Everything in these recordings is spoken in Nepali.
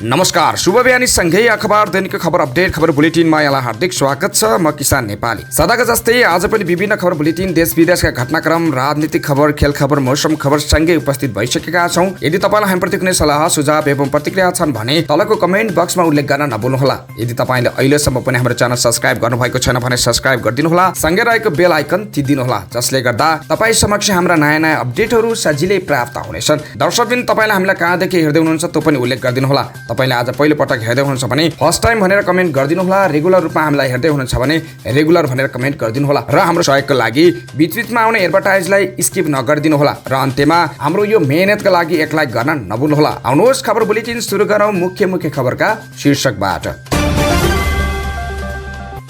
नमस्कार, शुभ बिहानी सँगै अखबार दैनिक खबर अपडेट खबर बुलेटिनमा यहाँलाई हार्दिक स्वागत छ। म किसान नेपाली। सदाका जस्तै आज पनि विभिन्न खबर बुलेटिन, देश विदेशका घटनाक्रम, राजनीतिक खबर, खेल खबर, मौसम खबर सँगै उपस्थित भइसकेका छौं। यदि तपाईलाई हामीप्रति कुनै सल्लाह, सुझाव एवं प्रतिक्रिया छन् भने तलको कमेन्ट बक्समा उल्लेख गर्न नभुल्नुहोला। यदि तपाईले अहिलेसम्म पनि हाम्रो च्यानल सब्स्क्राइब गर्नुभएको छैन भने सब्स्क्राइब गरिदिनुहोला। सँगै रहेको बेल आइकन थिचिदिनुहोला, जसले गर्दा तपाई समक्ष हाम्रा नयाँ अपडेटहरू सजिलै प्राप्त हुनेछन्। दर्शकबिन तपाईले हामीलाई कहाँदेखि हेर्दै हुनुहुन्छ त्यो पनि उल्लेख गरिदिनुहोला। तपाईले आज पहिलो पटक हेर्दै हुनुहुन्छ भने फर्स्ट टाइम भनेर कमेन्ट गरिदिनुहोला। रेगुलर रूपमा हामीलाई हेर्दै हुनुहुन्छ भने रेगुलर भनेर कमेन्ट गरिदिनुहोला र हाम्रो सहयोगको लागि बीचबीचमा आउने एडभर्टाइजलाई स्किप नगरिदिनुहोला र अन्त्यमा हाम्रो यो मेहनतका लागि एक लाइक गर्न नभुल्नुहोला। आउनुहोस् खबर बुलेटिन सुरु गरौँ मुख्य खबरका शीर्षकबाट।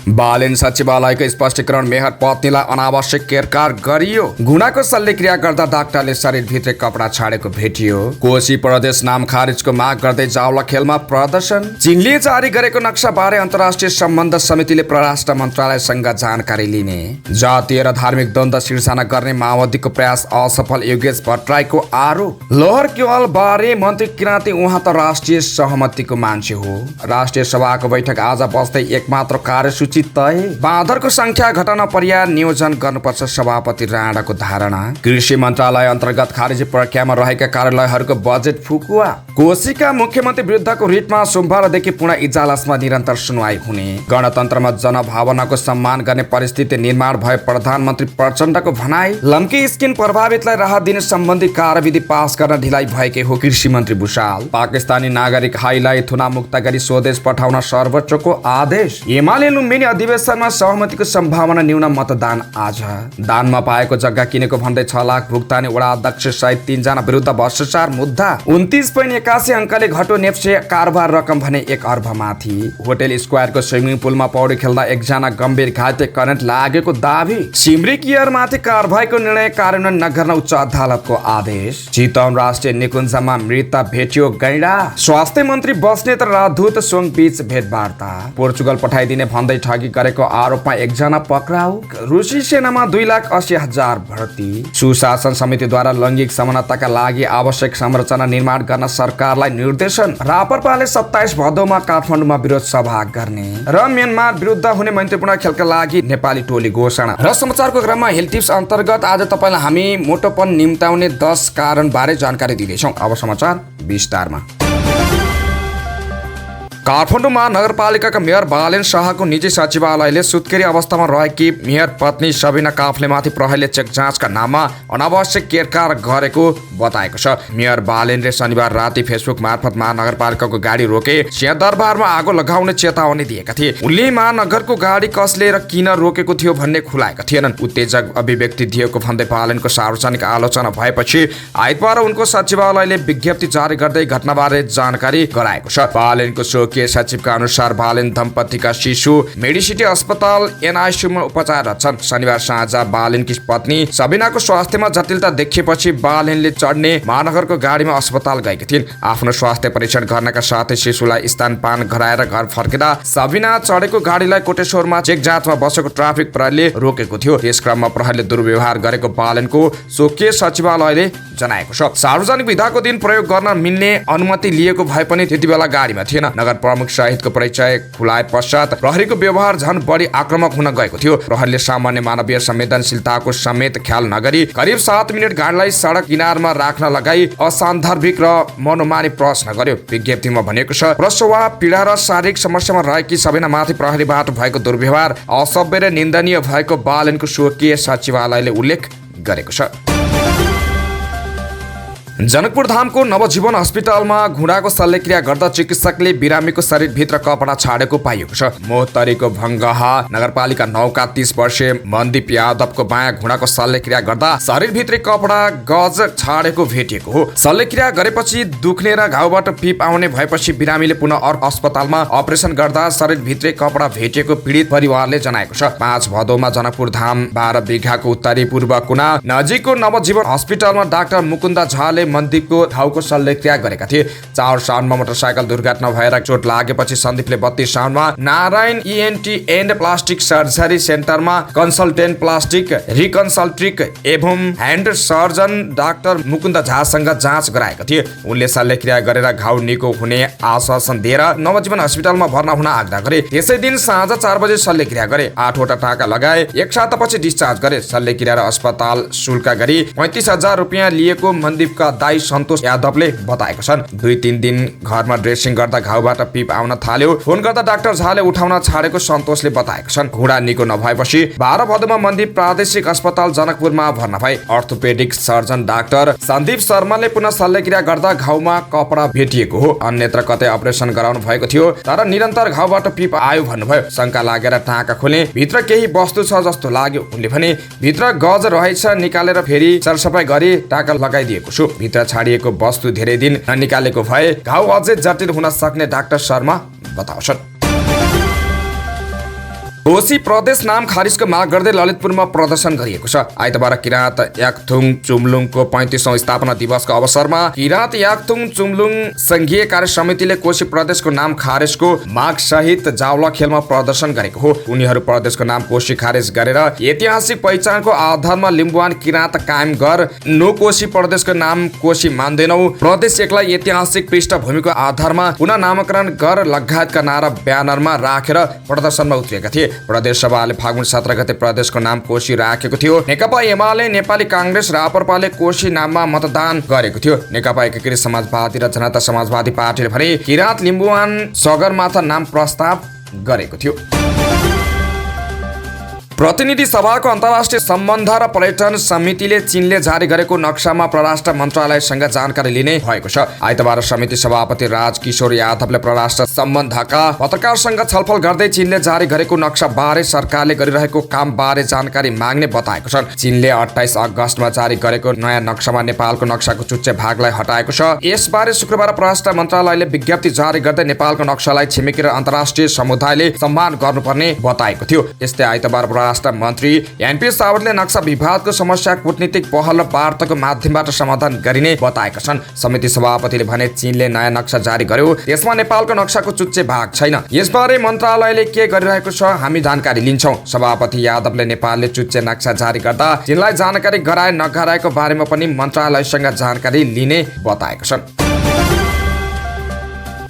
बालेन सचिवालयको स्पष्टीकरण, मेहर पत्नीलाई अनावश्यक केरकार गरियो। घुँडाको शल्यक्रिया गर्दा डाक्टरले शरीरभित्र कपडा छाडेको भेटियो। कोशी प्रदेश नाम खारिजको माग गर्दै जावला खेलमा प्रदर्शन। चीनले जारी गरेको नक्साबारे अन्तर्राष्ट्रिय सम्बन्ध समितिले परराष्ट्र मन्त्रालयसँग जानकारी लिने। जातीय र धार्मिक द्वन्द्व सिर्जना गर्ने माओवादीको प्रयास असफल, योगेश भट्टराईको आरोप। लोहर केवल बारे मन्त्री किराँती उहाँ त राष्ट्रिय सहमतिको मान्छे हो। राष्ट्रिय सभाको बैठक आज बस्दै एकमात्र कार्यसूची तय। बाँदरको संख्या घटाउन पर्याय नियोजन गर्नुपर्छ, सभापति राणाको धारणा। कृषि मन्त्रालय अन्तर्गत खारेजी प्रक्रियामा रहेका कार्यालयहरूको बजेट फुकुवा। कोशीका मुख्यमन्त्री विरुद्धको रिटमा सोमबारदेखि पुनः इजलासमा निरन्तर सुनवाई हुने। गणतन्त्रमा जनभावनाको सम्मान गर्ने परिस्थिति निर्माण भए प्रधानमन्त्री प्रचण्डको भनाई। लम्की स्किन प्रभावितलाई राहत दिने सम्बन्धी कार्यविधि पास गर्न ढिलाइ भएकै हो कृषि मन्त्री भुषाल। पाकिस्तानी नागरिक हाईलाई थुना मुक्त गरी स्वदेश पठाउन सर्वोच्चको आदेश। एमाले लुम्बिनी अधिवेशनमा सहमतिको सम्भावना न्यून, मतदान आज। दानमा पाएको जग्गा किनेको भन्दै 6 लाख भुक्तानी, वडा अध्यक्ष सहित 3 जना विरुद्ध भ्रष्टाचार मुद्दा। 29.81 अङ्कले घट्यो नेप्से कारोबार रकम भने 1 अर्ब माथि। होटल स्क्वायरको स्विमिङ पुलमा पौडी खेल्दा 1 जना गम्भीर घाइते, करेन्ट लागेको दावी। सिमरी केयर माथि कारबाहीको निर्णय कार्यान्वयन नगर्न उच्च अदालतको आदेश। चितवन राष्ट्रिय निकुञ्जमा मृत भेटियो गैंडा। स्वास्थ्य मन्त्री बस्नेत र राजदूत सोङ बीच भेटवार्ता। पोर्चुगल पठाइदिने भन्दै ठगी गरेको आरोपमा 1 जना पक्राउ। रुसी सेनामा 2,80,000 भर्ती। सुशासन समितिद्वारा लैङ्गिक समानताका लागि आवश्यक संरचना निर्माण गर्न सरकारलाई निर्देशन। रापरपाले 27 भदौमा काठमाडौँमा विरोध सभा गर्ने र म्यानमार विरुद्ध हुने मैत्रीपूर्ण खेलका लागि नेपाली टोली घोषणा। र समाचारको क्रममा हेल्थ टिप्स अन्तर्गत आज तपाईलाई हामी मोटोपन निम्ताउने 10 कारण बारे जानकारी दिँदैछौँ। अब समाचार विस्तारमा। काठमाडौँ महानगरपालिकाका मेयर बालेन शाहको निजी सचिवालयले सुत्केरी अवस्थामा रहेकी मेयर पत्नी सबिना काफ्लेमाथि प्रहरीले चेक जाँचका नाममा अनावश्यक केरकार गरेको बताएको छ। मेयर बालेनले शनिबार राति फेसबुक मार्फत महानगरपालिकाको गाडी रोके सिंहदरबारमा आगो लगाउने चेतावनी दिएका थिए। उनले महानगरको गाडी कसले र किन रोकेको थियो भन्ने खुलाएका थिएनन्। उत्तेजक अभिव्यक्ति दिएको भन्दै बालेनको सार्वजनिक आलोचना भएपछि आइतबार उनको सचिवालयले विज्ञप्ति जारी गर्दै घटनाबारे जानकारी गराएको छ। बालेनको सचिवका अनुसार बालेन दम्पतिका शिशु मेडिसिटी अस्पताल एनआईसीयूमा उपचाररत छन्। शनिबार साँझ बालेनकी पत्नी सबिनाको स्वास्थ्यमा जटिलता देखिएपछि बालेनले चढ्ने महानगरको गाडीमा अस्पताल गएकी थिइन्। आफ्नो स्वास्थ्य परीक्षण गर्नका साथै शिशुलाई स्तनपान गराएर घर फर्किँदा सबिना चढेको गाडीलाई कोटेश्वरमा चेक जाँचमा बसेको ट्राफिक प्रहरीले रोकेको थियो। त्यस क्रममा प्रहरीले दुर्व्यवहार गरेको बालेनको स्वकीय सचिवालयले जनाएको छ। सार्वजनिक विधाको दिन प्रयोग गर्न मिल्ने अनुमति लिएको भए पनि त्यति बेला गाडीमा थिएन। नगर प्रमुख सहितको परिचय खुलाए पश्चात प्रहरीको व्यवहार झन बढी आक्रामक हुन गएको थियो। प्रहरीले सामान्य मानवीय संवेदनशीलताको समेत ख्याल नगरी करिब 7 मिनट गाडीलाई सडक किनारमा राख्न लगाई असान्दर्भिक र मनोमानी प्रश्न गर्यो। विज्ञप्तिमा भनेको छ, प्रसव पीडा र शारीरिक समस्यामा रहेकी सबिनामाथि प्रहरीबाट भएको दुर्व्यवहार असभ्य र निन्दनीय भएको बालेनको स्वकीय सचिवालयले उल्लेख गरेको छ। जनकपुर धामको नवजीवन अस्पतालमा घुँडाको शल्यक्रिया गर्दा चिकित्सकले बिरामीको शरीरभित्र कपडा छाडेको पाइएको छ। मोहतरीको भङ्गहा नगरपालिका 9 का 30 वर्षीय मनदीप यादवको बायाँ घुँडाको शल्यक्रिया गर्दा शरीरभित्र कपडा गज छाडेको भेटिएको हो। शल्यक्रिया गरेपछि दुख्ने र घाउबाट पिप आउने भएपछि बिरामीले पुनः अर्को अस्पतालमा अपरेसन गर्दा शरीरभित्र कपडा भेटिएको पीडित परिवारले जनाएको छ। 5 भदौमा जनकपुर धाम 12 बिघाको उत्तरी पूर्व कुना नजिकको नवजीवन अस्पतालमा डाक्टर मुकुन्द झाले मनदीपको घाउको शल्यक्रिया गरेका थिए। 4 साउनमा मोटरसाइकल दुर्घटना भएर चोट लागेपछि सन्दीपले 32 साउनमा Narayan ENT and plastic surgery सेन्टरमा कन्सल्टेन्ट प्लास्टिक रिकन्सल्ट्रिक एवं ह्यान्ड सर्जन डाक्टर मुकुन्द झासँग जाँच गराएका थिए। उनले शल्यक्रिया गरेर घाउ निको हुने आश्वासन दिएर नवजीवन अस्पतालमा भर्ना हुन आग्रह गरे। त्यसै दिन साँझ 4 बजे शल्यक्रिया गरे। 8 वटा टाँका लगाए। 1 सातापछि डिस्चार्ज गरे। शल्यक्रिया र अस्पताल शुल्क गरी 35,000 रुपियाँ लिएको मनदीपका दाइ सन्तोष यादवले बताएका छन्। 2-3 दिन घरमा ड्रेसिङ गर्दा घाउबाट पिप आउन थाल्यो। फोन गर्दा डाक्टर झाले उठाउन छाडेको सन्तोषले बताएका छन्। घुँडा निको नभएपछि 12 भदौमा मनदीप प्रादेशिक अस्पताल जनकपुरमा भर्ना भए। अर्थोपेडिक सर्जन डाक्टर सन्दीप शर्माले पुनः शल्यक्रिया गर्दा घाउमा कपडा भेटिएको हो। अन्यत्र कतै अपरेसन गराउनु भएको थियो तर निरन्तर घाउबाट पिप आयो भन्नुभयो। शंका लागेर टाँका खोले। भित्र केही वस्तु छ जस्तो लाग्यो। उनले भने भित्र गज रहेछ, निकालेर फेरि सरसफाई गरी टाँका लगाइदिएको छु। भित्र छाडिएको वस्तु धेरै दिन ननिकालेको भए घाउ अझै जटिल हुन सक्ने डाक्टर शर्मा बताउँछन्। कोशी प्रदेश नाम खारिजको माग गर्दै ललितपुरमा प्रदर्शन गरिएको छ। आइतबार किराँत याकथुङ चुम्लुङको 35औं स्थापना दिवसको अवसरमा किराँत याकथुङ चुम्लुङ संघीय कार्य समितिले कोशी प्रदेशको नाम खारेजको माग सहित जावला खेलमा प्रदर्शन गरेको हो। उनीहरू प्रदेशको नाम कोशी खारेज गरेर ऐतिहासिक पहिचानको आधारमा लिम्बुवान किराँत कायम गर, नो कोशी प्रदेशको नाम कोशी मान्दैनौ, प्रदेश एकलाई ऐतिहासिक पृष्ठभूमिको आधारमा पुनः नामकरण गर लगायतका नारा ब्यानरमा राखेर प्रदर्शनमा उत्रिएका थिए। प्रदेश सभाले फागुन 17 गते प्रदेशको नाम कोशी राखेको थियो। नेकपा एमाले, नेपाली कांग्रेस, राप्रपाले कोशी नाममा मतदान गरेको थियो। नेकपा एकीकृत समाजवादी र जनता समाजवादी पार्टीले भने किराँत लिम्बुवान सगरमाथा नाम प्रस्ताव गरेको थियो। प्रतिनिधि सभाको अन्तर्राष्ट्रिय सम्बन्ध र पर्यटन समितिले चीनले जारी गरेको नक्सामा परराष्ट्र मन्त्रालयसँग जानकारी लिने भएको छ। आइतबार समिति सभापति राजकिशोर यादवले परराष्ट्र सम्बन्धका पत्रकारसँग छलफल गर्दै चीनले जारी गरेको नक्सा बारे सरकारले गरिरहेको काम बारे जानकारी माग्ने बताएको छन्। चीनले 28 अगस्तमा जारी गरेको नयाँ नक्सामा नेपालको नक्साको चुच्चे भागलाई हटाएको छ। यसबारे शुक्रबार परराष्ट्र मन्त्रालयले विज्ञप्ति जारी गर्दै नेपालको नक्सालाई छिमेकी र अन्तर्राष्ट्रिय समुदायले सम्मान गर्नुपर्ने बताएको थियो। यस्तै आइतबार राष्ट्र मन्त्री एनपी सावरले नक्सा विवादको समस्या कूटनीतिक पहल र वार्ताको माध्यमबाट समाधान गरिने बताएका छन्। समिति सभापतिले भने चीनले नयाँ नक्सा जारी गर्यो, त्यसमा नेपालको नक्साको चुच्चे भाग छैन। यसबारे मन्त्रालयले के गरिरहेको छ हामी जानकारी लिन्छौँ। सभापति यादवले नेपालले चुच्चे नक्सा जारी गर्दा चीनलाई जानकारी गराए नगराएको बारेमा पनि मन्त्रालयसँग जानकारी लिने बताएका छन्।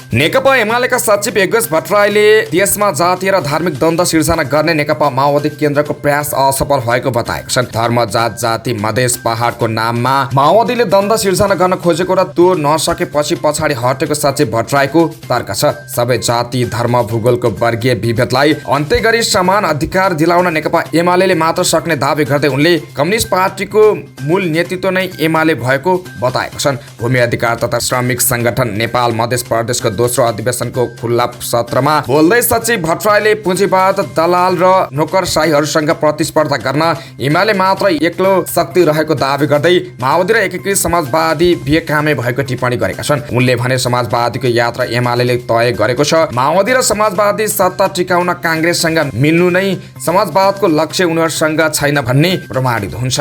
नेकपा एमालेका सचिव योगेश भट्टराईले देशमा जातीय र धार्मिक द्वन्द्व सिर्जना गर्ने नेकपा माओवादी केन्द्रको प्रयास असफल भएको बताएका छन्। धर्म, जात, जाति, मधेस, पहाडको नाममा माओवादीले द्वन्द्व सिर्जना गर्न खोजेको र त्यो नसकेपछि पछाडि हटेको सचिव भट्टराईको तर्क छ। सबै जाति, धर्म, भूगोलको वर्गीय विभेदलाई अन्त्य गरी समान अधिकार दिलाउन नेकपा एमालेले मात्र सक्ने दावी गर्दै उनले कम्युनिस्ट पार्टीको मूल नेतृत्व नै एमाले भएको बताएका छन्। भूमि अधिकार तथा श्रमिक संगठन नेपाल मधेस प्रदेशको दोस्रो अधिवेशनको खुल्ला सत्रमा बोल्दै सचिव भट्टराईले पुँजीवाद, दलाल र नोकरशाहीहरूसँग प्रतिस्पर्धा गर्न एमाले मात्र एक्लो शक्ति रहेको दावी गर्दै माओवादी र एकीकृत समाजवादी बेकामे भएको टिप्पणी गरेका छन्। उनले भने समाजवादीको यात्रा एमालेले तय गरेको छ। माओवादी र समाजवादी सत्ता टिकाउन कांग्रेससँग मिल्नु नै समाजवादको लक्ष्य उनीहरूसँग छैन भन्ने प्रमाणित हुन्छ।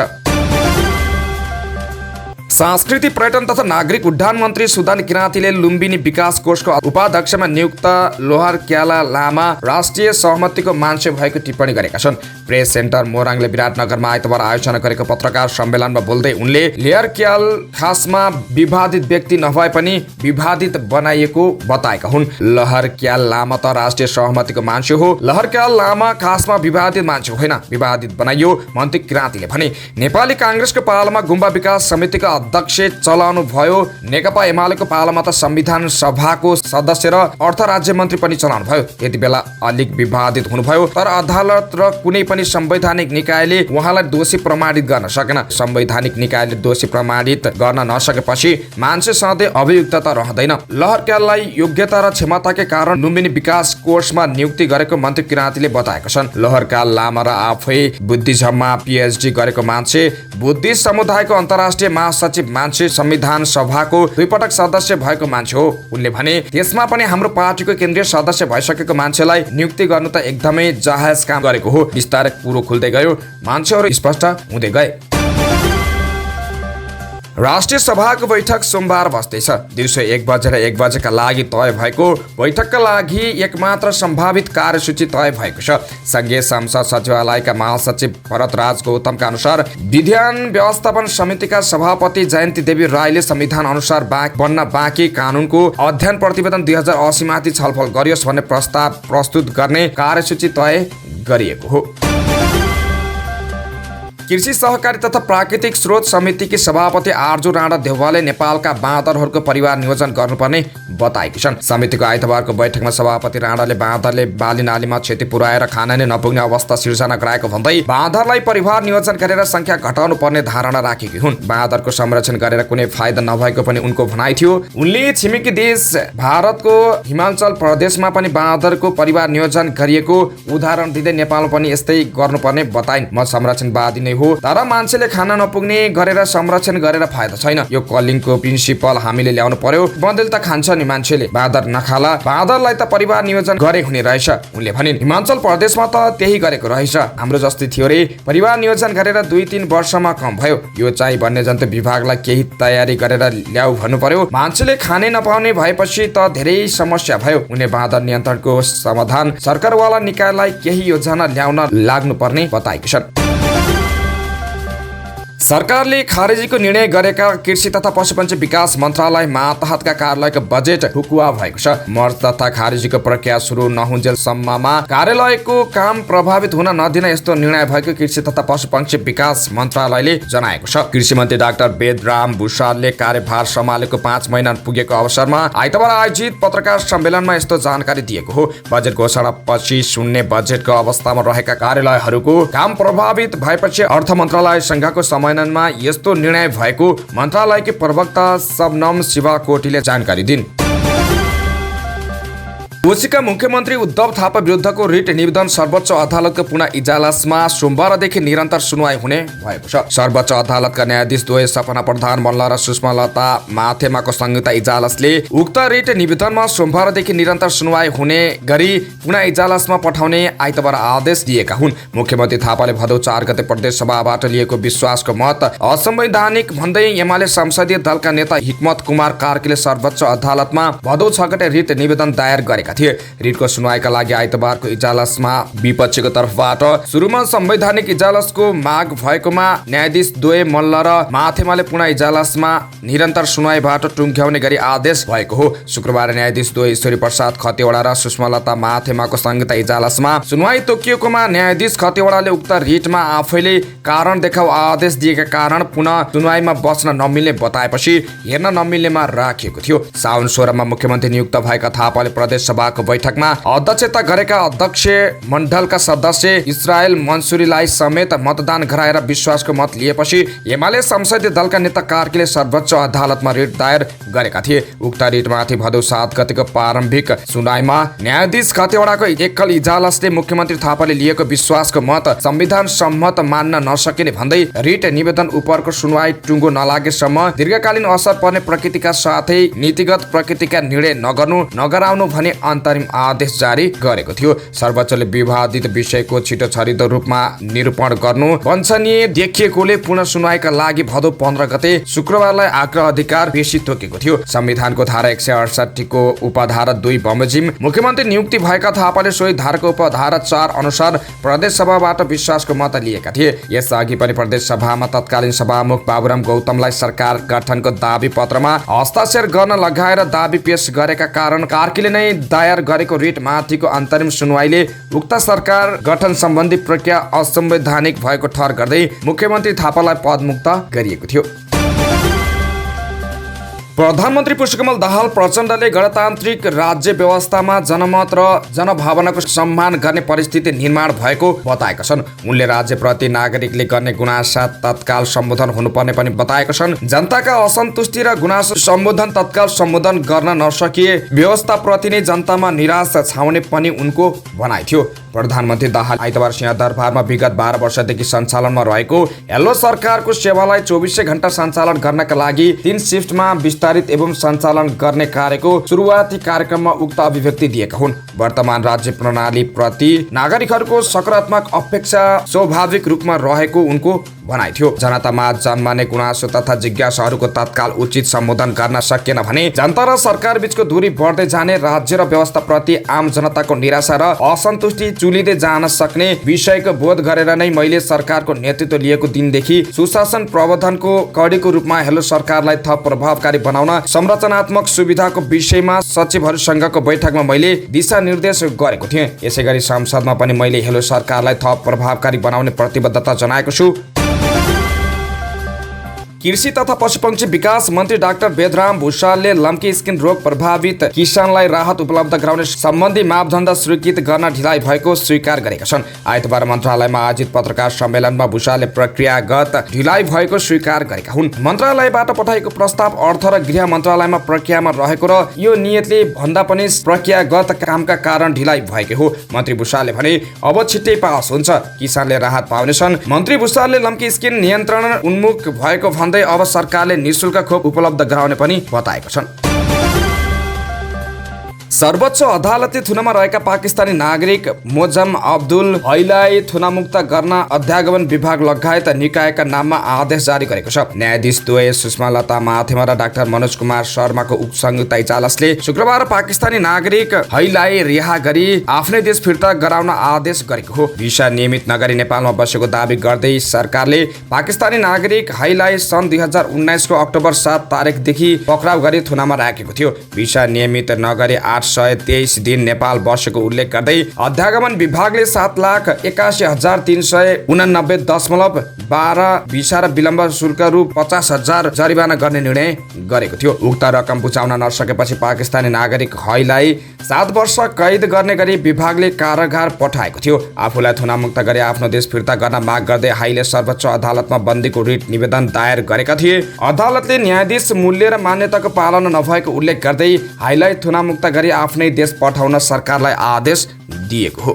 सांस्कृतिक पर्यटन तथा नागरिक उड्डयन मन्त्री सुदान किराँतीले लुम्बिनी विकास कोषको उपाध्यक्षमा नियुक्त लोहर क्याला लामा राष्ट्रिय सहमतिको मान्छे भएको टिप्पणी गरेका छन्। प्रेस सेन्टर मोराङले विराटनगरमा आइतबार आयोजना गरेको पत्रकार सम्मेलनमा बोल्दै उनले लेयर क्याल खासमा विवादित व्यक्ति नभए पनि विवादित बनाइएको बताएका हुन्। लहर क्याल लामा त राष्ट्रिय सहमतिको मान्छे हो, लहर क्याल लामा खासमा विवादित मान्छे होइन, विवादित बनाइयो मन्त्री किराँतीले भने। नेपाली कांग्रेसको पालामा गुम्बा विकास समितिका अध्यक्ष चलाउनु भयो। नेकपा एमालेको पालामा त संविधान सभाको सदस्य र अर्थ राज्य मन्त्री पनि चलाउनु भयो। यति बेला अलिक विवादित हुनुभयो तर अदालत र कुनै पनि संवैधानिक निकायले उहाँलाई दोषी प्रमाणित गर्न सकेन। संवैधानिक निकायले दोषी प्रमाणित गर्न नसकेपछि मान्छे सधैँ अभियुक्तता रहँदैन। लहर क्याललाई योग्यता र क्षमताकै कारण लुम्बिनी विकास कोषमा नियुक्ति गरेको मन्त्री किराँतीले बताएका छन्। लहर क्याल लामा र आफै बुद्धिज्ममा PhD गरेको मान्छे, बुद्धिस्ट समुदायको अन्तर्राष्ट्रिय महासचिव मान्छे, संविधान सभाको 2 पटक सदस्य भएको मान्छे हो। उनले भने त्यसमा पनि हाम्रो पार्टीको केन्द्रीय सदस्य भइसकेको मान्छेलाई नियुक्ति गर्नु त एकदमै जायज काम गरेको हो। बिस्तारै कुरो खुल्दै गयो, मान्छेहरू स्पष्ट हुँदै गए। राष्ट्रिय सभाको बैठक सोमबार बस्दैछ। दिउँसो 1 बजेर 1 बजेका लागि तय भएको बैठकका लागि एकमात्र सम्भावित कार्यसूची तय भएको छ। संघीय संसद सचिवालयका महासचिव भरतराज गौतमका अनुसार विधान व्यवस्थापन समितिका सभापति जयन्ती देवी राईले संविधान अनुसार बन्न बाँकी कानूनको अध्ययन प्रतिवेदन 2080 माथि छलफल गरियोस् भन्ने प्रस्ताव प्रस्तुत गर्ने कार्यसूची तय गरिएको हो। कृषि सहकारी तथा प्राकृतिक स्रोत समितिकी सभापति आर्जु राणा देउवाले नेपालका बाँदरहरूको परिवार नियोजन गर्नुपर्ने बताएकी छन्। समितिको आइतबारको बैठकमा सभापति राणाले बाँदरले बाली नालीमा क्षति पुर्याएर खान नै नपुग्ने अवस्था सिर्जना गराएको भन्दै बाँदरलाई परिवार नियोजन गरेर संख्या घटाउनु पर्ने धारणा राखेकी हुन्। बाँदरको संरक्षण गरेर कुनै फाइदा नभएको पनि उनको भनाइ थियो। उनले छिमेकी देश भारतको हिमाचल प्रदेशमा पनि बाँदरको परिवार नियोजन गरिएको उदाहरण दिँदै नेपालमा पनि यस्तै गर्नुपर्ने बताइन्। म संरक्षणवादी नै हो, तर मान्छेले खान नपुग्ने गरेर संरक्षण गरेर फाइदा छैन। यो कलिङको प्रिन्सिपल हामीले ल्याउनु पर्यो। बन्देल त खान्छ नि मान्छेले, बाँदर नखाला। बाँदरलाई त परिवार नियोजन गरे हुने रहेछ उनले भनिन्। हिमाचल प्रदेशमा त त्यही गरेको रहेछ। हाम्रो जस्तै थियो रे, परिवार नियोजन गरेर 2-3 वर्षमा कम भयो। यो चाहिँ वन्यजन्तु विभागलाई केही तयारी गरेर ल्याऊ भन्नु पर्यो। मान्छेले खाने नपाउने भएपछि त धेरै समस्या भयो। उनले बाँदर नियन्त्रणको समाधान सरकारवाला निकायलाई केही योजना ल्याउन लाग्नुपर्ने बताएकी छन्। सरकारले खारेजीको निर्णय गरेका कृषि तथा पशुपन्छी विकास मन्त्रालय मातहतका कार्यालयको बजेट ठुकुवा भएको छ। मर्ज तथा खारेजीको प्रक्रिया सुरु नहुन्जेलसम्ममा कार्यालयको काम प्रभावित हुन नदिन यस्तो निर्णय भएको कृषि तथा पशुपन्छी विकास मन्त्रालयले जनाएको छ। कृषि मन्त्री डाक्टर वेदराम भुषालले कार्यभार सम्हालेको 5 महिना पुगेको अवसरमा आइतबार आयोजित पत्रकार सम्मेलनमा यस्तो जानकारी दिएको हो। बजेट घोषणा पछि शून्य बजेटको अवस्थामा रहेका कार्यालयहरूको काम प्रभावित भएपछि अर्थ मन्त्रालयसँगको समय यस्तो निर्णय भएको मन्त्रालयकी प्रवक्ता सबनम शिवाकोटीले जानकारी दिन्। कोशीका मुख्यमन्त्री उद्धव थापा विरुद्धको रिट निवेदन सर्वोच्च अदालतको पुनः इजलासमा सोमबारदेखि निरन्तर सुनवाई हुने भएको छ। सर्वोच्च अदालतका न्यायाधीश द्वय सपना प्रधान मल्ल र सुषमा लता माथेमाको संयुक्त इजलासले उक्त रिट निवेदनमा सोमबारदेखि निरन्तर सुनवाई हुने गरी पुनः इजलासमा पठाउने आइतबार आदेश दिएका हुन्। मुख्यमन्त्री थापाले भदौ 4 गते प्रदेश सभाबाट लिएको विश्वासको मत असंवैधानिक भन्दै एमाले संसदीय दलका नेता हिक्मत कुमार कार्कीले सर्वोच्च अदालतमा भदौ 6 गते रिट निवेदन दायर गरेका थिए। रिटको सुनवाईका लागि आइतबारको इजलासमा विपक्षीको तर्फबाट सुरुमा संवैधानिक इजलासको माग भएकोमा न्यायाधीश द्वय मल्ल र माथेमाले पुनः इजलासमा निरन्तर सुनवाईबाट टुङ्ग्याउने गरी आदेश भएको हो। शुक्रबार न्यायाधीश द्वय ईश्वरी प्रसाद खतिवडा र सुषमा लता माथेमाको संयुक्त इजलासमा सुनवाई तोकिएकोमा न्यायाधीश खतिवडाले उक्त रिटमा आफैले कारण देखाउ आदेश दिएका कारण पुनः सुनवाईमा बस्न नमिल्ने बताएपछि हेर्न नमिल्नेमा राखिएको थियो। साउन 16 मा मुख्यमन्त्री नियुक्त भएका थापाले प्रदेश सभाको बैठकमा अध्यक्षता गरेका अध्यक्ष मण्डलका सदस्य इस्रायल मन्सुरीलाई समेत मतदान गराएर विश्वासको मत लिएपछि एमाले संसदीय दलका नेता कार्कीले सर्वोच्च अदालतमा रिट दायर गरेका थिए। उक्त रिटमाथि भदौ 7 गतेको प्रारम्भिक सुनवाईमा न्यायाधीश खतिवडाको एकल इजलासले मुख्यमन्त्री थापाले लिएको विश्वासको मत संविधान सम्मत मान्न नसकिने भन्दै रिट निवेदन उपरको सुनवाई टुङ्गो नलागेसम्म दीर्घकालीन असर पर्ने प्रकृतिका साथै नीतिगत प्रकृतिका निर्णय नगराउनु भने अन्तरिम आदेश जारी गरेको थियो। सर्वोच्चले विवादित विषयको छिटो छरितो रूपमा निरूपण गर्नु वाञ्छनीय देखिएकोले पुनः सुनवाईका लागि भदौ 15 गते शुक्रबारलाई आग्रह अधिकार पेशी तोकेको थियो। संविधानको धारा 168 को उपधारा 2 बमोजिम मुख्यमन्त्री नियुक्ति भएका थापाले सोही धाराको उपधारा 4 अनुसार प्रदेश सभाबाट विश्वासको मत लिएका थिए। यसअघि पनि प्रदेश सभामा तत्कालीन सभामुख बाबुराम गौतमलाई सरकार गठनको दाबी पत्रमा हस्ताक्षर गर्न लगाएर दाबी पेश गरेका कारण कार्कीले नै दायर गरेको रिट माथिको अन्तरिम सुनवाईले उक्त सरकार गठन सम्बन्धी प्रक्रिया असंवैधानिक भएको ठहर गर्दै मुख्यमन्त्री थापालाई पदमुक्त गरिएको थियो। प्रधानमन्त्री पुष्पकमल दाहाल प्रचण्डले गणतान्त्रिक राज्य व्यवस्थामा जनमत र जनभावनाको सम्मान गर्ने परिस्थिति निर्माण भएको बताएका छन्। उनले राज्यप्रति नागरिकले गर्ने गुनासा तत्काल सम्बोधन हुनुपर्ने पनि बताएका छन्। जनताका असन्तुष्टि र गुनासो सम्बोधन तत्काल सम्बोधन गर्न नसकिए व्यवस्थाप्रति नै जनतामा निराश छाउने पनि उनको भनाइ थियो। प्रधानमन्त्री दाहाल आइतबार सिंहदरबारमा विगत 12 वर्षदेखि सञ्चालनमा रहेको हेलो सरकारको सेवालाई 24 घण्टा सञ्चालन गर्नका लागि 3 शिफ्टमा विस्तारित एवं सञ्चालन गर्ने कार्यको सुरुवाती कार्यक्रममा उक्त अभिव्यक्ति दिएका हुन्। वर्तमान राज्य प्रणाली प्रति नागरिकहरूको सकारात्मक अपेक्षा स्वाभाविक रूपमा रहेको उनको भनाइ थियो। जनतामा जन्मने गुनासो तथा जिज्ञासाहरूको तत्काल उचित सम्बोधन गर्न सकिएन भने जनता र सरकार बीचको दूरी बढ्दै जाने, राज्य र व्यवस्था प्रति आम जनताको निराशा र असन्तुष्टि चुलिँदै जान सक्ने विषयको बोध गरेर नै मैले सरकारको नेतृत्व लिएको दिनदेखि सुशासन प्रबन्धनको कडीको रूपमा हेलो सरकारलाई थप प्रभावकारी बनाउन संरचनात्मक सुविधाको विषयमा सचिवहरूसँगको बैठकमा मैले दिशानिर्देश गरेको थिएँ। यसैगरी संसदमा पनि मैले हेलो सरकारलाई थप प्रभावकारी बनाउने प्रतिबद्धता जनाएको छु। कृषि तथा पशुपक्षी विकास मन्त्री डाक्टर वेदराम भुषालले लम्की स्किन रोग प्रभावित किसानलाई राहत उपलब्ध गराउने सम्बन्धी मापदण्ड स्वीकृत गर्न ढिलाइ भएको स्वीकार गरेका छन्। आइतबार मन्त्रालयमा आयोजित पत्रकार सम्मेलनमा भुषालले प्रक्रियागत ढिलाइ भएको स्वीकार गरेका हुन्। मन्त्रालयबाट पठाएको प्रस्ताव अर्थ र गृह मन्त्रालयमा प्रक्रियामा रहेको र यो नियतले भन्दा पनि प्रक्रियागत कामका कारण ढिलाइ भएको हो। मन्त्री भुषालले भने अब छिट्टै पास हुन्छ, किसानले राहत पाउनेछन्। मन्त्री भुषालले लम्की स्किन नियन्त्रण उन्मुख भएको अब सरकारले निःशुल्क खोप उपलब्ध गराउने पनि बताएको छन्। सर्वोच्च अदालतले थुनामा रहेका पाकिस्तानी नागरिक मोजम अब्दुल हैलाई थुनामुक्त गर्न अध्यागमन विभाग लगायत निकायका नाममा आदेश जारी गरेको छ। न्यायाधीश द्वय सुषमा लता माथेमा र डाक्टर मनोज कुमार शर्माको उपसंयुक्त इजलासले शुक्रबार पाकिस्तानी नागरिक हैलाई रिहा गरी आफ्नै देश फिर्ता गराउन आदेश गरेको हो। भिसा नियमित नगरी नेपालमा बसेको दावी गर्दै सरकारले पाकिस्तानी नागरिक हैलाई सन् 2019 को अक्टोबर 7 तारिकदेखि पक्राउ गरी थुनामा राखेको थियो। भिसा नियमित नगरी 823 दिन नेपाल बसेको उल्लेख गर्दै अध्यागमन विभागले 7,81,389.12 भिसा र विलम्ब शुल्क रु 50,000 जरिवाना गर्ने निर्णय गरेको थियो। उक्त रकम बुझाउन नसकेपछि पाकिस्तानी नागरिक हैलाई 7 वर्ष कैद गर्ने गरी विभागले कारागार पठाएको थियो। आफूलाई थुनामुक्त गरी आफ्नो देश फिर्ता गर्न माग गर्दै हाईले सर्वोच्च अदालतमा बन्दीको रिट निवेदन दायर गरेका थिए। अदालतले न्यायाधीश मूल्य र मान्यताको पालना नभएको उल्लेख गर्दै हाईलाई थुनामुक्त गरी आफ्नै देश पठाउन सरकारलाई आदेश दिएको हो।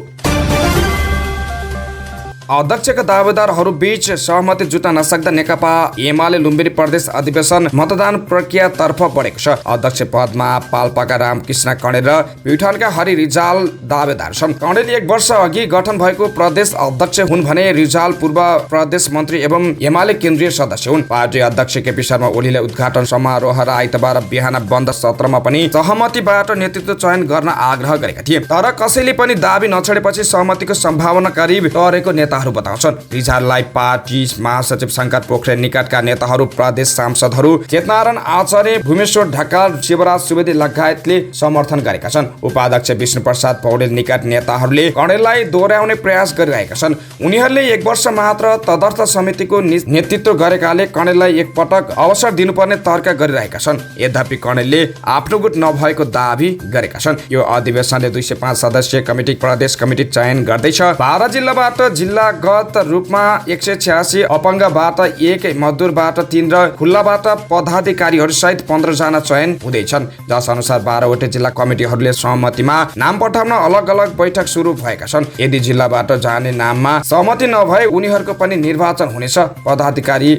अध्यक्षका दावेदारहरू बीच सहमति जुट्न नसक्दा नेकपा एमाले लुम्बिनी प्रदेश अधिवेशन मतदान प्रक्रिया तर्फ बढेको छ। अध्यक्ष पदमा पाल्पाका रामकृष्ण कणेल र प्युठानका हरि रिजाल दावेदार छन्। कणेल 1 वर्ष अघि गठन भएको प्रदेश अध्यक्ष हुन् भने रिजाल पूर्व प्रदेश मन्त्री एवं एमाले केन्द्रीय सदस्य हुन्। पार्टी अध्यक्ष केपी शर्मा ओलीले उद्घाटन समारोह र आइतबार बिहान बन्द सत्रमा पनि सहमतिबाट नेतृत्व चयन गर्न आग्रह गरेका थिए, तर कसैले पनि दाबी नछोडेपछि सहमतिको सम्भावना करिब टरेको नेताहरू बताउँछन्। रिजाललाई पार्टी महासचिव शंकर पोखरेल निकटका नेताहरू, प्रदेश सांसदहरू चेतनारायण आचार्य, भूमेश्वर ढकाल, शिवराज सुवेदी लगायतले समर्थन गरेका छन्। उपाध्यक्ष विष्णु प्रसाद पौडेल निकट नेताहरूले कणेललाई दोहोर्याउने प्रयास गरिरहेका छन्। उनीहरूले 1 वर्ष मात्र तदर्थ समितिको नेतृत्व गरेकाले कणेललाई एकपटक अवसर दिनुपर्ने तर्क गरिरहेका छन्। यद्यपि कणेलले आफ्नो गुट नभएको दावी गरेका छन्। यो अधिवेशनले 205 सदस्यीय कमिटी प्रदेश कमिटी चयन गर्दैछ। 12 जिल्लाबाट जिल्लागत रूपमा 186, अपाङ्गबाट 1, मजदुरबाट 3 र खुल्लाबाट पदाधिकारीहरू सहित 15 जना चयन हुँदैछन्, जस अनुसार 12 वटा जिल्ला कमिटीहरूले सहमतिमा नाम पठाउन अलग अलग बैठक सुरु भएका छन्। यदि जिल्लाबाट जाने नाममा सहमति नभए उनीहरूको पनि निर्वाचन हुनेछ। पदाधिकारी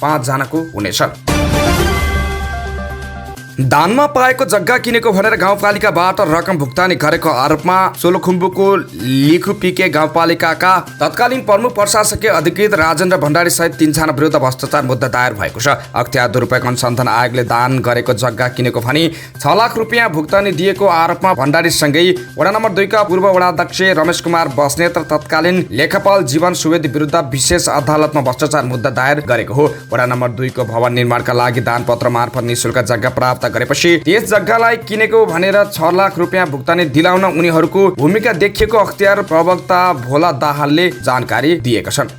5 जनाको हुनेछ। दानमा पाएको जग्गा किनेको भनेर गाउँपालिकाबाट रकम भुक्तानी गरेको आरोपमा सोलुखुम्बुको लिखुपिके गाउँपालिकाका तत्कालीन प्रमुख प्रशासकीय अधिकृत राजेन्द्र भण्डारी सहित 3 जना विरुद्ध भ्रष्टाचार मुद्दा दायर भएको छ। अख्तियार दुरुपयोग अनुसन्धान आयोगले दान गरेको जग्गा किनेको भनी 6 लाख रुपियाँ भुक्तानी दिएको आरोपमा भण्डारीसँगै वडा नम्बर 2 का पूर्व वडाध्यक्ष रमेश कुमार बस्नेत र तत्कालीन लेखपाल जीवन सुवेदी विरुद्ध विशेष अदालतमा भ्रष्टाचार मुद्दा दायर गरेको हो। वडा नम्बर 2 को भवन निर्माणका लागि दानपत्र मार्फत निःशुल्क जग्गा प्राप्त गरेपछि त्यस जग्गालाई किनेको भनेर 6 लाख रुपियाँ भुक्तानी दिलाउन उनीहरूको भूमिका देखिएको अख्तियार प्रवक्ता भोला दाहालले जानकारी दिएका छन्।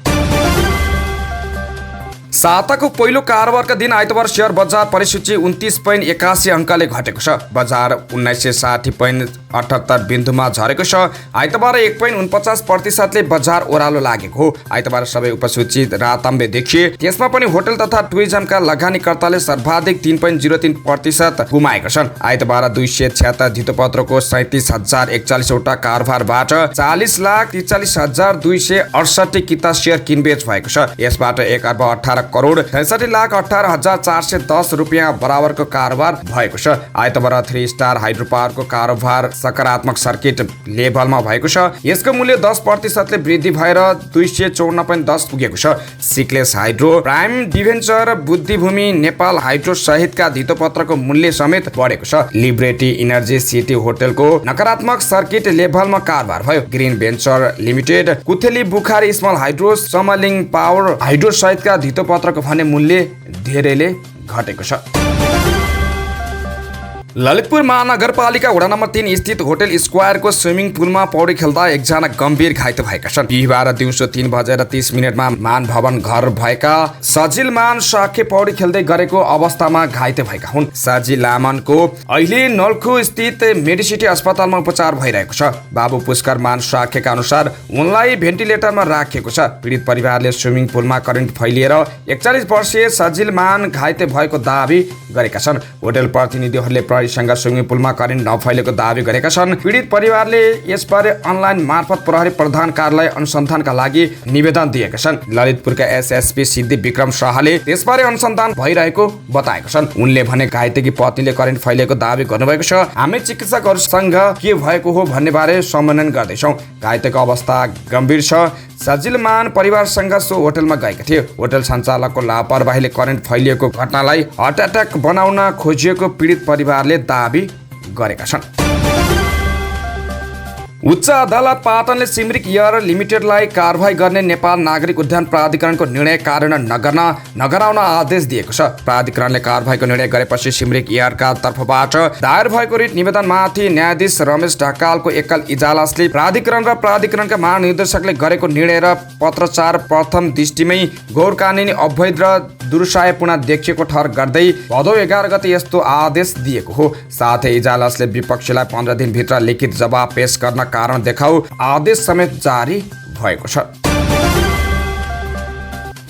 साताको पहिलो कारोबारका दिन आइतबार शेयर बजार परिसूची 29.81 अङ्कले घटेको छ। बजार 1960.78 बिन्दुमा झरेको छ। आइतबार 1.49% बजार ओह्रालो लागेको हो। आइतबार सबै उपसूची राताम्बे देखिए। त्यसमा पनि होटल तथा टुरिज्मका लगानीकर्ताले सर्वाधिक 3.03% गुमाएका छन्। आइतबार 276 धितोपत्रको 37,041 वटा कारोबारबाट 40,43,268 किता शेयर किनबेच भएको छ। यसबाट 1 अर्ब 18 ₹13,18,410 रुपियाँ बराबरको कारोबार भएको छ। आइतबार 3 स्टार हाइड्रो पावरको कारोबार सकारात्मक सर्किट लेभलमा भएको छ। यसको मूल्य 10% वृद्धि भएर 254.10 पुगेको छ। सिक्लेस हाइड्रो, प्राइम डिभेन्चर, बुद्धिभूमि नेपाल हाइड्रो सहितका धितोपत्रको मूल्य समेत बढेको छ। लिबरेटी इनर्जी सिटी होटलको नकारात्मक सर्किट लेभलमा कारोबार भयो। Green venture limited, Kutheli Bukhari small hydro, Samling power hydro सहितका धितोपत्रको भने मूल्य धेरैले घटेको छ। ललितपुर महानगरपालिका वडा नम्बर 3 स्थित होटल स्क्वायरको स्विमिङ पुलमा पौडी खेल्दा एकजना गम्भीर घाइते भएका छन्। बिहिबार दिउँसो 3:30 मान भवन घर भएका सजिल मान साखे पौडी खेल्दै गरेको अवस्थामा घाइते भएका हुन्। सजिल लामनको अहिले नल्खु स्थित मेडिसिटी अस्पतालमा उपचार भइरहेको छ। बाबु पुष्कर मान साखेका अनुसार उनलाई भेन्टिलेटरमा राखिएको छ। पीडित परिवारले स्विमिङ पुलमा करेन्ट फैलिएर 41 वर्षीय सजिल मान घाइते भएको दावी गरेका छन्। होटल प्रतिनिधिहरूले सँग स्विमिङ पुलमा करेन्ट नफैलेको दावी गरेका छन्। पीडित परिवारले यसबारे अनलाइन मार्फत प्रहरी प्रधान कार्यालय अनुसन्धानका लागि निवेदन दिएका छन्। ललितपुरका एसएसपी सिद्धि विक्रम शाहले त्यसबारे अनुसन्धान भइरहेको बताएका छन्। उनले भने घाइतेकी पत्नीले करेन्ट फैलेको दावी गर्नुभएको छ। हामी चिकित्सकहरूसँग के भएको हो भन्ने बारे सम्मेलन गर्दैछौँ। घाइतेको अवस्था गम्भीर छ। सजिल मान परिवारसँग सो होटलमा गएका थिए। होटल सञ्चालकको लापरवाहीले करेन्ट फैलिएको घटनालाई हार्ट एट्याक बनाउन खोजिएको पीडित परिवारले दावी गरेका छन्। उच्च अदालत पाटनले सिमरिक एयर लिमिटेडलाई कारवाही गर्ने नेपाल नागरिक उद्यान प्राधिकरणको निर्णय कार्यान्वयन नगराउन आदेश दिएको छ। प्राधिकरणले कारवाहीको निर्णय गरेपछि सिमरिक एयरका तर्फबाट दायर भएको रिट निवेदनमाथि न्यायाधीश रमेश ढकालको एकल इजलासले प्राधिकरण र प्राधिकरणका महानिर्देशकले गरेको निर्णय र पत्रचार प्रथम दृष्टिमै गैर कानुनी, अवैध र दुरुसायपूर्ण देखिएको ठहर गर्दै भदौ 11 गते यस्तो आदेश दिएको हो। साथै इजलासले विपक्षीलाई 15 दिनभित्र लिखित जवाब पेश गर्न कारण देखाउ आदेश समेत जारी भएको छ।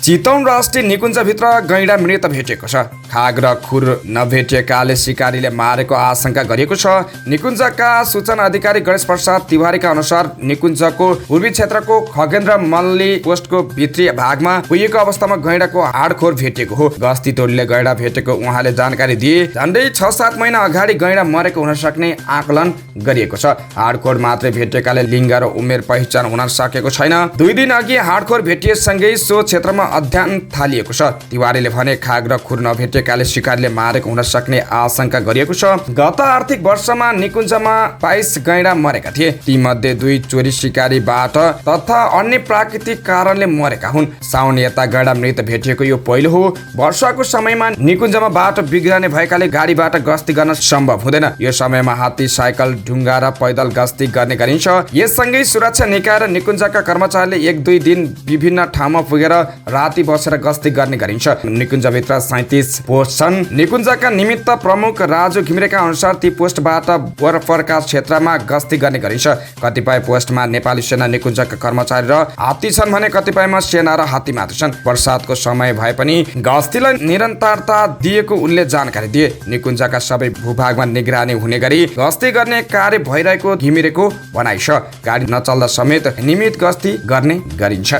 चितवन राष्ट्रिय निकुञ्जभित्र गैंडा मृत भेटिएको छ। खाग र खुर नभेटिएकाले शिकारीले मारेको आशंका गरिएको छ। निकुञ्जका सूचना अधिकारी गणेश प्रसाद तिवारीका अनुसार निकुञ्जको पूर्वी क्षेत्रको खगेन्द्र मल्ली पोस्टको भित्री भागमा पुगेको अवस्थामा गैंडाको हाडखोर भेटिएको हो। गस्ती टोलीले गैंडा भेटेको उहाँले जानकारी दिए। झन्डै 6-7 महिना अगाडि गैंडा मरेको हुन सक्ने आकलन गरिएको छ। हाडखोर मात्रै भेटिएकाले लिङ्ग र उमेर पहिचान हुन सकेको छैन। 2 दिन अघि हाडखोर भेटिएसँगै सो क्षेत्रमा अध्ययन थालिएको छ। तिवारीले भने खाग र खुर नभेटिएकाले शिकारीले मारेको हुन सक्ने आशंका गरिएको छ। गत आर्थिक वर्षमा निकुञ्जमा 22 गैंडा मरेका थिए। तीमध्ये 2 चोरी शिकारीबाट तथा अन्य प्राकृतिक कारणले मरेका हुन्। साउन यता गैंडा मृत भेटिएको यो पहिलो हो। वर्षाको समयमा निकुञ्जमा बाटो बिग्रने भएकाले गाडीबाट गस्ती गर्न सम्भव हुँदैन। यो समयमा हात्ती, साइकल, ढुङ्गा र पैदल गस्ती गर्ने गरिन्छ। यससँगै सुरक्षा निकाय र निकुञ्जका कर्मचारीले 1-2 दिन विभिन्न ठाउँमा पुगेर राति बसेर गस्ती गर्ने गरिन्छ। निकुञ्जभित्र 37 पोस्ट छन्। निकुञ्जका निमित्त प्रमुख राजु घिमिरेका अनुसार ती पोस्टबाट वरपरका क्षेत्रमा गस्ती गर्ने गरिन्छ। कतिपय पोस्टमा नेपाली सेना, निकुञ्जका कर्मचारी र हात्ती छन् भने कतिपयमा सेना र हात्ती मात्र छन्। वर्षातको समय भए पनि गस्तीलाई निरन्तरता दिएको उनले जानकारी दिए। निकुञ्जका सबै भूभागमा निगरानी हुने गरी गस्ती गर्ने कार्य भइरहेको घिमिरेको भनाइ छ। गाडी नचल्दा समेत नियमित गस्ती गर्ने गरिन्छ।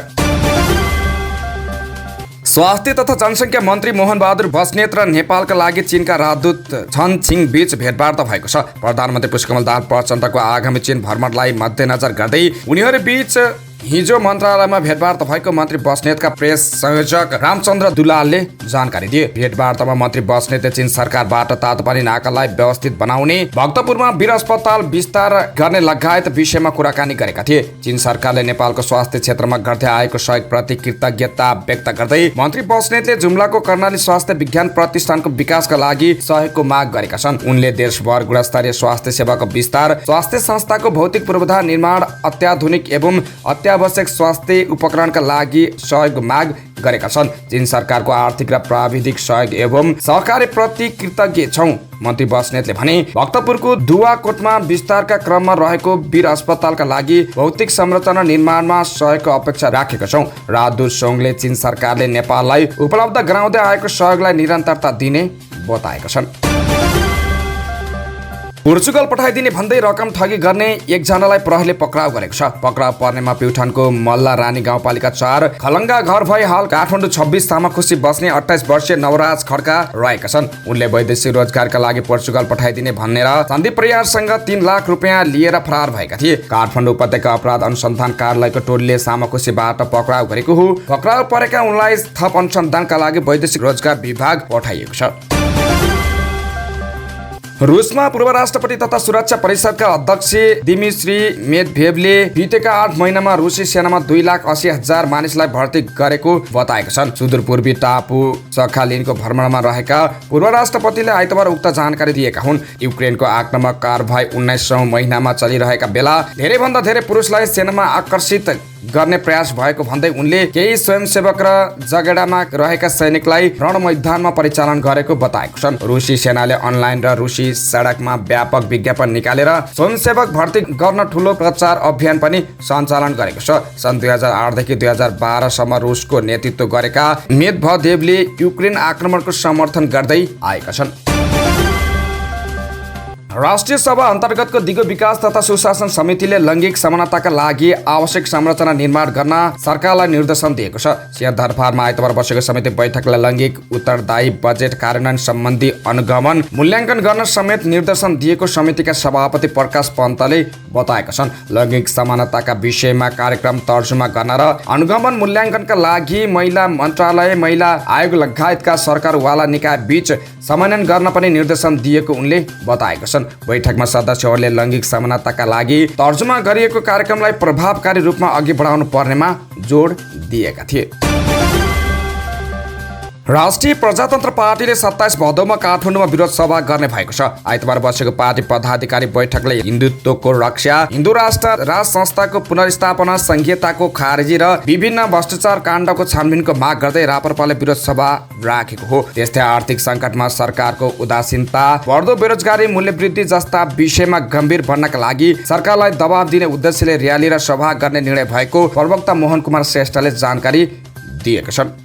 स्वास्थ्य तथा जनसङ्ख्या मन्त्री मोहन बहादुर बस्नेत र नेपालका लागि चीनका राजदूत छन छिङ बीच भेटवार्ता भएको छ। प्रधानमन्त्री पुष्पकमल दाहाल प्रचण्डको आगामी चीन भ्रमणलाई मध्यनजर गर्दै उनीहरू बीच हिजो मन्त्रालयमा भेटवार्ता भएको मन्त्री बस्नेतका प्रेस संयोजक रामचन्द्र दुलालले जानकारी दिए। भेटवार्तामा मन्त्री बस्नेतले चीन सरकारबाट तातोपानी नाकालाई व्यवस्थित बनाउने, भक्तपुरमा वीर अस्पताल विस्तार गर्ने लगायत विषयमा कुराकानी गरेका थिए। चीन सरकारले नेपालको स्वास्थ्य क्षेत्रमा गर्दै आएको सहयोगप्रति कृतज्ञता व्यक्त गर्दै मन्त्री बस्नेतले जुम्लाको कर्णाली स्वास्थ्य विज्ञान प्रतिष्ठानको विकासका लागि सहयोगको माग गरेका छन्। उनले देशभर गुणस्तरीय स्वास्थ्य सेवाको विस्तार, स्वास्थ्य संस्थाको भौतिक पूर्वाधार निर्माण, अत्याधुनिक एवं अत्यावश्यक स्वास्थ्य उपकरणका लागि सहयोग माग गरेका छन्। चीन सरकारको आर्थिक र प्राविधिक सहयोग एवं सहकार्य प्रति कृतज्ञ छौं। मन्त्री बस्नेतले भने भक्तपुरको दुवाकोटमा विस्तारका क्रममा रहेको वीर अस्पतालका लागि भौतिक संरचना निर्माणमा सहयोगको अपेक्षा राखेका छौं। राजदूत सोङले चीन सरकारले नेपाललाई उपलब्ध गराउँदै आएको सहयोगलाई निरन्तरता दिने बताएका छन्। पोर्चुगल पठाइदिने भन्दै रकम ठगी गर्ने एकजनालाई प्रहरीले पक्राउ गरेको छ। पक्राउ पर्नेमा प्युठानको मल्ला रानी गाउँपालिका 4 खलङ्गा घर भई हाल काठमाडौँ 26 तामाखुसी बस्ने 28 वर्षीय नवराज खड्का रहेका छन्। उनले वैदेशिक रोजगारका लागि पोर्चुगल पठाइदिने भनेर सन्दीप परियारसँग 3 लाख रुपियाँ लिएर फरार भएका थिए। काठमाडौँ उपत्यका अपराध अनुसन्धान कार्यालयको टोलीले सामाखुसीबाट पक्राउ गरेको हो। पक्राउ परेका उनलाई थप अनुसन्धानका लागि वैदेशिक रोजगार विभाग पठाइएको छ। रुसमा पूर्व राष्ट्रपति तथा सुरक्षा परिषदका अध्यक्ष दिमित्री मेदभेवले बितेका 8 महिनामा रुसी सेनामा 2,80,000 मानिसलाई भर्ती गरेको बताएका छन्। सुदूरपूर्वी टापु सखालिनको भ्रमणमा रहेका पूर्व राष्ट्रपतिले आइतबार उक्त जानकारी दिएका हुन्। युक्रेनको आक्रामक कारबाही 19औं महिनामा चलिरहेका बेला धेरैभन्दा धेरै पुरुषलाई सेनामा आकर्षित गर्ने प्रयास भएको भन्दै उनले केही स्वयंसेवक र जगेडामा रहेका सैनिकलाई रण मैदानमा परिचालन गरेको बताएको छन्। रुसी सेनाले अनलाइन र रुसी सडकमा व्यापक विज्ञापन निकालेर स्वयंसेवक भर्ती गर्न ठूलो प्रचार अभियान पनि सञ्चालन गरेको छ। सन् 2008 देखि 2012 सम्म रुसको नेतृत्व गरेका मेदभदेवले युक्रेन आक्रमणको समर्थन गर्दै आएका छन्। राष्ट्रिय सभा अन्तर्गतको दिगो विकास तथा सुशासन समितिले लैङ्गिक समानताका लागि आवश्यक संरचना निर्माण गर्न सरकारलाई निर्देशन दिएको छ। सिंहदरबारमा आइतबार बसेको समिति बैठकले लैङ्गिक उत्तरदायी बजेट कार्यान्वयन सम्बन्धी अनुगमन मूल्याङ्कन गर्न समेत निर्देशन दिएको समितिका सभापति प्रकाश पन्तले बताएका छन्। लैङ्गिक समानताका विषयमा कार्यक्रम तर्जुमा गर्न र अनुगमन मूल्याङ्कनका लागि महिला मन्त्रालय, महिला आयोग लगायतका सरकारवाला निकाय बीच समन्वय गर्न पनि निर्देशन दिएको उनले बताएका छन्। बैठकमा सदस्यहरूले लैङ्गिक समानताका लागि तर्जुमा गरिएको कार्यक्रमलाई प्रभावकारी रूपमा अघि बढाउनु पर्नेमा जोड दिएका थिए। राष्ट्रिय प्रजातन्त्र पार्टीले 27 भदौमा काठमाडौँमा विरोध सभा गर्ने भएको छ। आइतबार बसेको पार्टी पदाधिकारी बैठकले हिन्दुत्वको रक्षा, हिन्दू राष्ट्र राज संस्थाको पुनर्स्थापना, संघीयताको खारेजी र विभिन्न भ्रष्टाचार काण्डको छानबिनको माग गर्दै राप्रपाले विरोध सभा राखेको हो। त्यस्तै आर्थिक सङ्कटमा सरकारको उदासीनता, बढ्दो बेरोजगारी, मूल्यवृद्धि जस्ता विषयमा गम्भीर बन्नका लागि सरकारलाई दबाब दिने उद्देश्यले र्याली र सभा गर्ने निर्णय भएको प्रवक्ता मोहन कुमार श्रेष्ठले जानकारी दिएका छन्।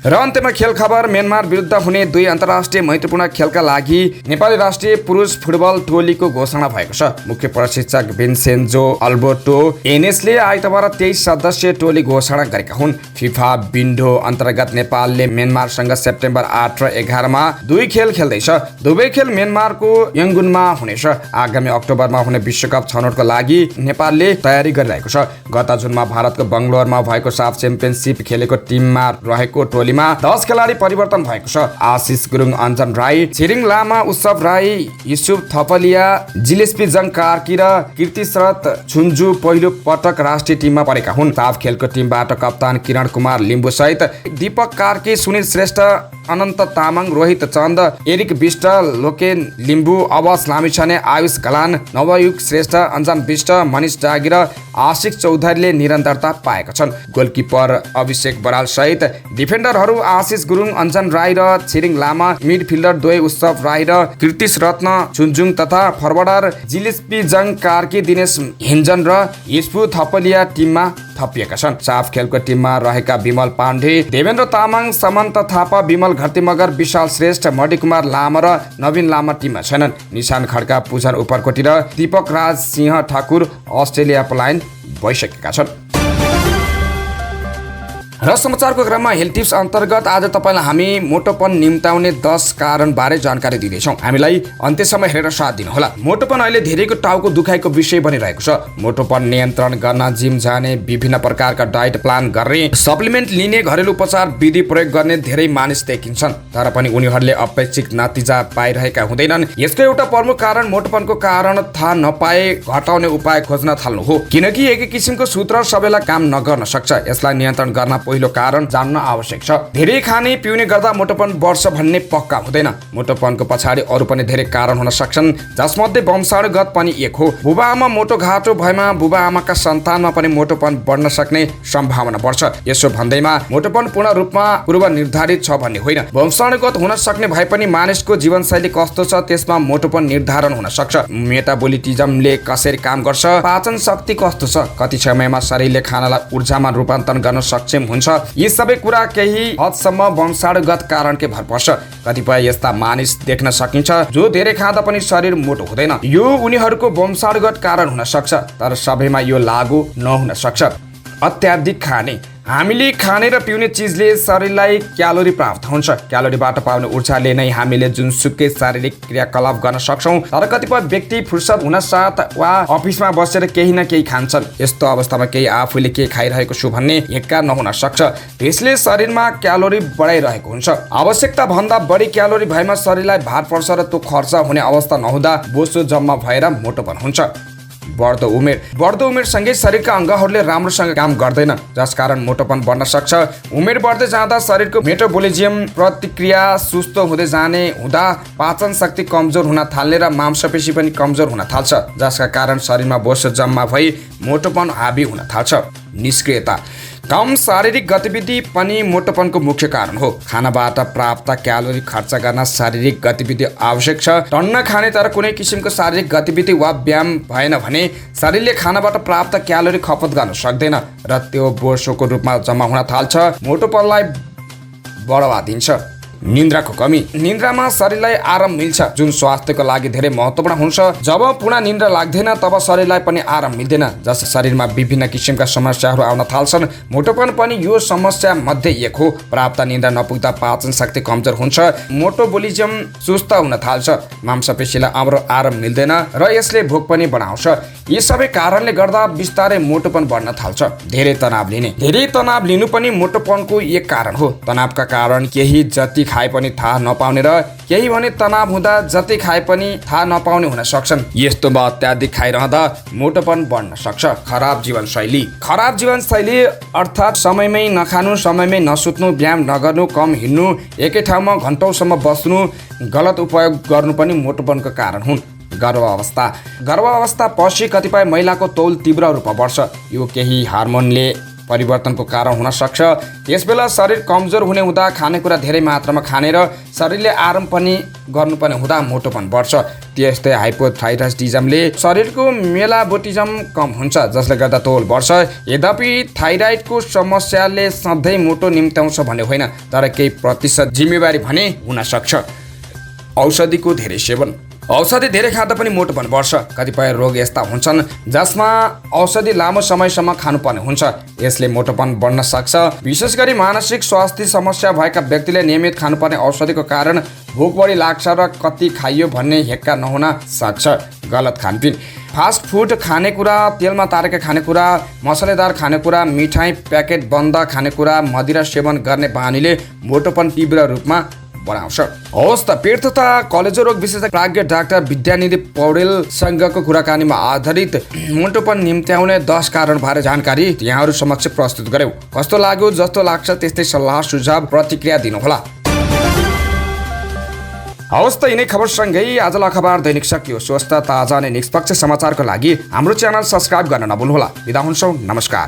र अन्त्यमा खेल खबर। म्यानमार विरुद्ध हुने 2 अन्तर्राष्ट्रिय महत्त्वपूर्ण खेलका लागि नेपाली राष्ट्रिय पुरुष फुटबल टोलीको घोषणा भएको छ। मुख्य प्रशिक्षक भिन्सेन्जो अल्बर्टो एनेसले आइतबार 23 सदस्यीय टोली घोषणा गरेका हुन्। फिफा विन्डो अन्तर्गत नेपालले म्यानमारसँग सेप्टेम्बर 8 र 11 मा 2 खेल खेल्दैछ। दुवै खेल म्यानमारको यंगुनमा हुनेछ। आगामी अक्टोबरमा हुने विश्वकप छनौटको लागि नेपालले तयारी गरिरहेको छ। गत जुनमा भारतको बङ्गलोरमा भएको साफ च्याम्पियनसिप खेलेको टिममा रहेको टोलीमा 10 खेलाडी परिवर्तन भएको छ। आशिष गुरुङ, अञ्जन राई, छिरिङ लामा, उत्सव राई, युसुफ थपलिया, जिलेस्पी जङ कार्की र कीर्ति शरद छुन्जु पहिलो पटक राष्ट्रिय टिममा परेका हुन्। साफ खेलको टिमबाट कप्तान किरण कुमार लिम्बू सहित दीपक कार्की, सुनिल श्रेष्ठ, अनन्त तामाङ, रोहित चन्द, एरिक विष्ट, लोकेन लिम्बू, अवस लामिछाने, आयुष गलान, नवयुग श्रेष्ठ, अञ्जन विष्ट, मनिष डागी र आशिक चौधरीले निरन्तरता पाएका छन्। गोलकिपर अभिषेक बराल सहित डिफेन्डरहरू आशिष गुरुङ, अञ्जन राई र छिरिङ लामा, मिडफिल्डर द्वय उत्सव राई र कीर्तिश रत्न छुन्जुङ तथा फरवर्डर जिलेस्पी जङ कार्की, दिनेश हिन्जन र हिस्पु थपलिया टिममा थपिएका छन्। साफ खेलको टिममा रहेका विमल पाण्डे, देवेन्द्र तामाङ, समन्त थापा, विमल घरती मगर, विशाल श्रेष्ठ, मणि कुमार लामा र नवीन लामा टिममा छैनन्। निशान खड्का, पुजन उपरकोटी र दीपक राज सिंह ठाकुर अस्ट्रेलिया पलायन भइसकेका छन्। र समाचारको क्रममा हेल्थ टिप्स अन्तर्गत आज तपाईलाई हामी मोटोपन निम्ताउने 10 कारण बारे जानकारी दिँदैछौँ। हामीलाई अन्त्यसम्म हेरेर साथ दिनुहोला। मोटोपन अहिले धेरैको टाउको दुखाइको विषय बनिरहेको छ। मोटोपन नियन्त्रण गर्न जिम जाने, विभिन्न प्रकारका डाइट प्लान गर्ने, सप्लिमेन्ट लिने, घरेलु उपचार विधि प्रयोग गर्ने धेरै मानिस देखिन्छन्। तर पनि उनीहरूले अपेक्षित नतिजा पाइरहेका हुँदैनन्। यसको एउटा प्रमुख कारण मोटोपनको कारण थाहा नपाए घटाउने उपाय खोज्न थाल्नु हो। किनकि एक किसिमको सूत्र सबैलाई काम नगर्न सक्छ। यसलाई नियन्त्रण गर्न पहिलो कारण जान्न आवश्यक छ। धेरै खाने पिउने गर्दा मोटोपन बढ्छ भन्ने पक्का हुँदैन। मोटोपनको पछाडि अरू पनि धेरै कारण हुन सक्छन्, जसमध्ये वंशानुगत पनि एक हो। बुबा आमा मोटो घाटो भएमा बुबा आमाका सन्तानमा पनि मोटोपन बढ्न सक्ने सम्भावना बढ्छ। यसो भन्दैमा मोटोपन पूर्ण रूपमा पूर्व निर्धारित छ भन्ने होइन। वंशानुगत हुन सक्ने भए पनि मानिसको जीवनशैली कस्तो छ त्यसमा मोटोपन निर्धारण हुन सक्छ। मेटाबोलिटिजमले कसरी काम गर्छ, पाचन शक्ति कस्तो छ, कति समयमा शरीरले खानालाई ऊर्जामा रूपान्तरण गर्न सक्षम हुन्छ। यी सबै कुरा केही हदसम्म वंशाणुगत कारणकै भर पर्छ। कतिपय यस्ता मानिस देख्न सकिन्छ जो धेरै खाँदा पनि शरीर मोटो हुँदैन। यो उनीहरूको वंशाणुगत कारण हुन सक्छ, तर सबैमा यो लागू नहुन सक्छ। अत्याधिक खाने। हामीले खाने र पिउने चिजले शरीरलाई क्यालोरी प्राप्त हुन्छ। क्यालोरीबाट पाउने ऊर्जाले नै हामीले जुनसुकै शारीरिक क्रियाकलाप गर्न सक्छौँ। तर कतिपय व्यक्ति फुर्सद हुन साथ वा अफिसमा बसेर केही न केही खान्छन्। यस्तो अवस्थामा केही आफूले के खाइरहेको छु भन्ने हेक्का नहुन सक्छ। त्यसले शरीरमा क्यालोरी बढाइरहेको हुन्छ। आवश्यकता भन्दा बढी क्यालोरी भएमा शरीरलाई भार पर्छ र त्यो खर्च हुने अवस्था नहुँदा बोसो जम्मा भएर मोटोपन हुन्छ। बढ्दो उमेर सँगै शरीरका अङ्गहरूले राम्रोसँग काम गर्दैन, जसकारण मोटोपन बढ्न सक्छ। उमेर बढ्दै जाँदा शरीरको मेटाबोलिज्म प्रतिक्रिया सुस्त हुँदै जाने हुँदा पाचन शक्ति कमजोर हुन थाल्ने र मांसपेशी पनि कमजोर हुन थाल्छ, जसका कारण शरीरमा बोसो जम्मा भई मोटोपन हाबी हुन थाल्छ। निष्क्रियता। कम शारीरिक गतिविधि पनि मोटोपनको मुख्य कारण हो। खानाबाट प्राप्त क्यालोरी खर्च गर्न शारीरिक गतिविधि आवश्यक छ। टन्न खाने तर कुनै किसिमको शारीरिक गतिविधि वा व्यायाम भएन भने शरीरले खानाबाट प्राप्त क्यालोरी खपत गर्न सक्दैन र त्यो बोसोको रूपमा जम्मा हुन थाल्छ, मोटोपनलाई बढावा दिन्छ। निन्द्राको कमी। निन्द्रामा शरीरलाई आराम मिल्छ, जुन स्वास्थ्यको लागि धेरै महत्त्वपूर्ण हुन्छ। जब पूर्ण निन्द्रा लाग्दैन तब शरीरलाई पनि आराम मिल्दैन, जस शरीरमा विभिन्न किसिमका समस्याहरू आउन थाल्छन्। मोटोपन पनि यो समस्या मध्ये एक हो। प्राप्त निन्द्रा नपुग्दा पाचन शक्ति कमजोर हुन्छ, मेटाबोलिज्म सुस्त हुन थाल्छ, मांसपेशीलाई आराम मिल्दैन र यसले भोक पनि बढाउँछ। यी सबै कारणले गर्दा बिस्तारै मोटोपन बढ्न थाल्छ। धेरै तनाव लिनु पनि मोटोपनको एक कारण हो। तनावका कारण केही जति खाए पनि थाहा नपाउने र केही भने तनाव हुँदा जति खाए पनि थाहा नपाउने हुन सक्छन्। यस्तोमा अत्याधिक खाइरहँदा मोटोपन बढ्न सक्छ। खराब जीवनशैली अर्थात् समयमै नखानु, समयमै नसुत्नु, व्यायाम नगर्नु, कम हिँड्नु, एकै ठाउँमा घन्टौँसम्म बस्नु, गलत उपयोग गर्नु पनि मोटोपनको कारण हुन्। गर्भावस्था पछि कतिपय महिलाको तौल तीव्र रूपमा बढ्छ। यो केही हार्मोनले परिवर्तनको कारण हुन सक्छ। त्यसबेला शरीर कमजोर हुने हुँदा खानेकुरा धेरै मात्रामा खाने र शरीरले आराम पनि गर्नुपर्ने हुँदा मोटोपन बढ्छ। त्यस्तै हाइपोथाइराइडिजमले शरीरको मेटाबोलिज्म कम हुन्छ, जसले गर्दा तौल बढ्छ। यद्यपि थाइराइडको समस्याले सधैँ मोटो निम्त्याउँछ भन्ने होइन, तर केही प्रतिशत जिम्मेवारी भने हुन सक्छ। औषधिको धेरै सेवन। औषधि धेरै खाँदा पनि मोटोपन बढ्छ। कतिपय रोग यस्ता हुन्छन् जसमा औषधि लामो समयसम्म खानुपर्ने हुन्छ। यसले मोटोपन बढ्न सक्छ। विशेष गरी मानसिक स्वास्थ्य समस्या भएका व्यक्तिले नियमित खानुपर्ने औषधिको कारण भोक बढी लाग्छ र कति खाइयो भन्ने हेक्का नहुन सक्छ। गलत खानपिन। फास्ट फुड खानेकुरा, तेलमा तारेका खानेकुरा, मसलेदार खानेकुरा, मिठाई, प्याकेट बन्द खानेकुरा, मदिरा सेवन गर्ने बानीले मोटोपन तीव्र रूपमा बढाउँछ। हवस् त, पेट तथा कलेजो रोग विशेषज्ञ प्राज्ञ डाक्टर विद्यानिधि पौडेलसँगको कुराकानीमा आधारित मोटोपन निम्त्याउने 10 कारण बारे जानकारी यहाँहरू समक्ष प्रस्तुत गर्यौं। कस्तो लाग्यो? जस्तो लाग्छ त्यस्तै सल्लाह सुझाव प्रतिक्रिया दिनुहोला। हवस् त, यिनै खबरसँगै आजलाई अखबार दैनिक सकियो। स्वस्थ, ताजा अनि निष्पक्ष समाचारको लागि हाम्रो च्यानल सब्स्क्राइब गर्न नभुल्नुहोला। बिदा हुन्छौँ, नमस्कार।